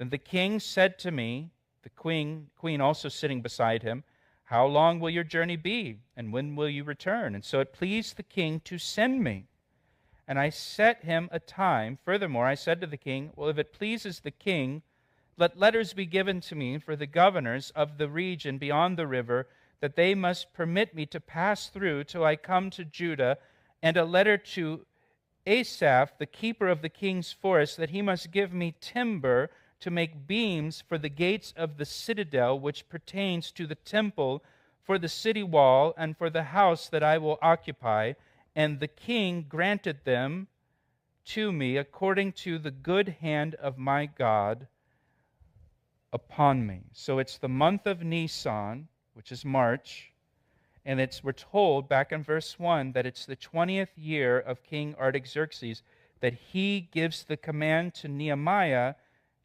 Then the king said to me, the queen also sitting beside him, how long will your journey be, and when will you return? And so it pleased the king to send me. And I set him a time. Furthermore, I said to the king, well, if it pleases the king, let letters be given to me for the governors of the region beyond the river, that they must permit me to pass through till I come to Judah, and a letter to Asaph, the keeper of the king's forest, that he must give me timber to make beams for the gates of the citadel, which pertains to the temple, for the city wall, and for the house that I will occupy. And the king granted them to me according to the good hand of my God upon me. So it's the month of Nisan, which is March, and we're told back in verse 1 that it's the 20th year of King Artaxerxes that he gives the command to Nehemiah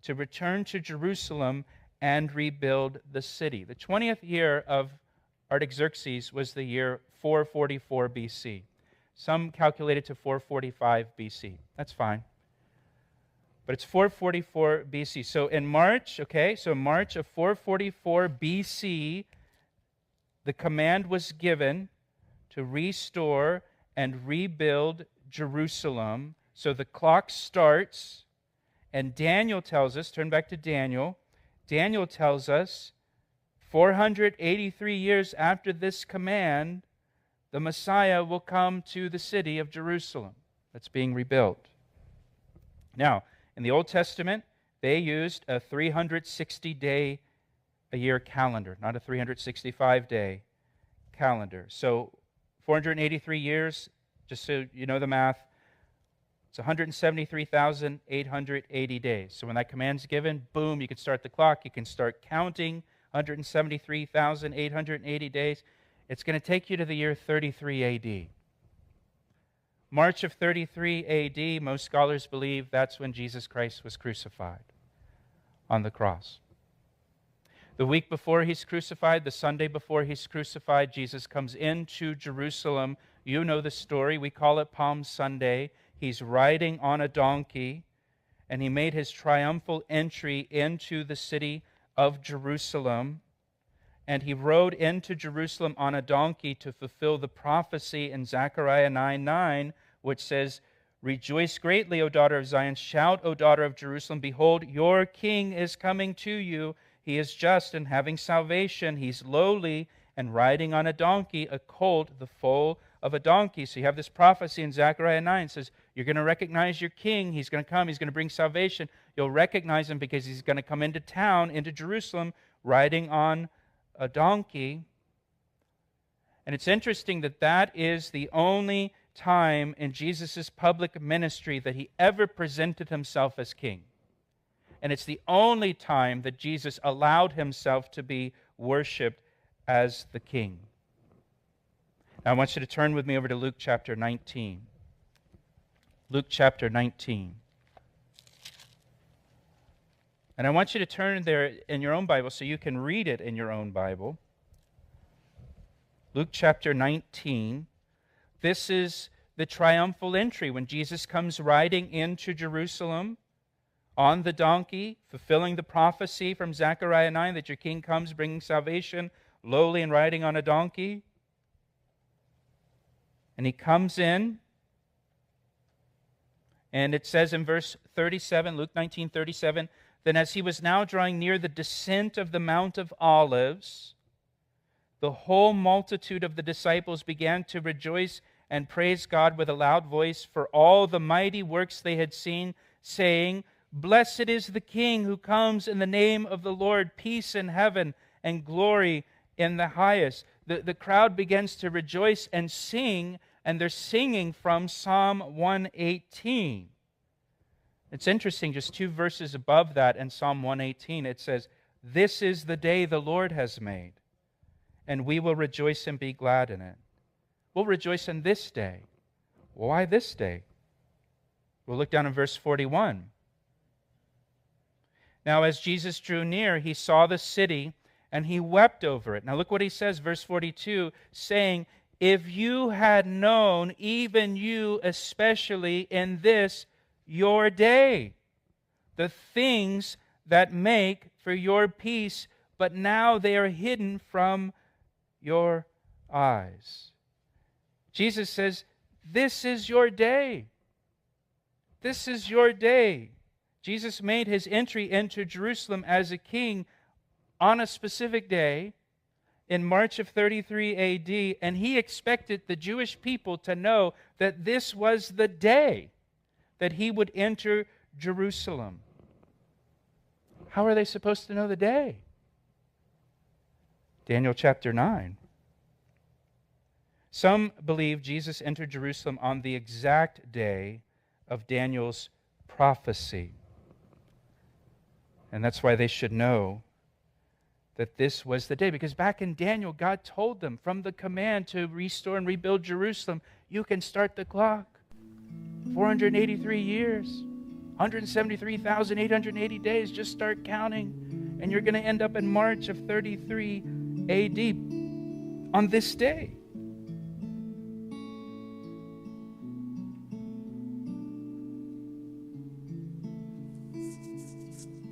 to return to Jerusalem and rebuild the city. The 20th year of Artaxerxes was the year 444 BC. Some calculate it to 445 BC. That's fine. But it's 444 BC. So in March, March of 444 BC, the command was given to restore and rebuild Jerusalem. So the clock starts, and Daniel tells us, turn back to Daniel, Daniel tells us 483 years after this command, the Messiah will come to the city of Jerusalem that's being rebuilt. Now, in the Old Testament, they used a 360-day-a-year calendar, not a 365-day calendar. So 483 years, just so you know the math, it's 173,880 days. So when that command's given, boom, you can start the clock. You can start counting 173,880 days. It's going to take you to the year 33 AD. March of 33 AD, most scholars believe that's when Jesus Christ was crucified on the cross. The week before he's crucified, the Sunday before he's crucified, Jesus comes into Jerusalem. You know the story. We call it Palm Sunday. He's riding on a donkey, and he made his triumphal entry into the city of Jerusalem. And he rode into Jerusalem on a donkey to fulfill the prophecy in Zechariah 9:9, which says, "Rejoice greatly, O daughter of Zion. Shout, O daughter of Jerusalem. Behold, your king is coming to you. He is just and having salvation. He's lowly and riding on a donkey, a colt, the foal of a donkey." So you have this prophecy in Zechariah 9. It says, you're going to recognize your king. He's going to come. He's going to bring salvation. You'll recognize him because he's going to come into town, into Jerusalem, riding on a donkey. And it's interesting that that is the only time in Jesus' public ministry that he ever presented himself as king. And it's the only time that Jesus allowed himself to be worshipped as the king. Now I want you to turn with me over to Luke chapter 19. Luke chapter 19. And I want you to turn there in your own Bible so you can read it in your own Bible. Luke chapter 19. This is the triumphal entry when Jesus comes riding into Jerusalem on the donkey, fulfilling the prophecy from Zechariah 9 that your king comes bringing salvation, lowly and riding on a donkey. And he comes in, and it says in verse 37, Luke 19:37, "Then as he was now drawing near the descent of the Mount of Olives, the whole multitude of the disciples began to rejoice and praise God with a loud voice for all the mighty works they had seen, saying, 'Blessed is the King who comes in the name of the Lord, peace in heaven and glory in the highest.'" The crowd begins to rejoice and sing, and they're singing from Psalm 118. It's interesting, just 2 verses above that in Psalm 118, it says, "This is the day the Lord has made, and we will rejoice and be glad in it." We'll rejoice in this day. Why this day? We'll look down in verse 41. "Now as Jesus drew near, he saw the city, and he wept over it." Now look what he says, verse 42, saying, "If you had known, even you especially in this your day, the things that make for your peace, but now they are hidden from your eyes. Jesus says, this is your day. This is your day. Jesus made his entry into Jerusalem as a king on a specific day in March of 33 AD, and he expected the Jewish people to know that this was the day that he would enter Jerusalem. How are they supposed to know the day? Daniel chapter 9. Some believe Jesus entered Jerusalem on the exact day of Daniel's prophecy. And that's why they should know that this was the day. Because back in Daniel, God told them from the command to restore and rebuild Jerusalem, you can start the clock. 483 years, 173,880 days, just start counting. And you're going to end up in March of 33 AD on this day.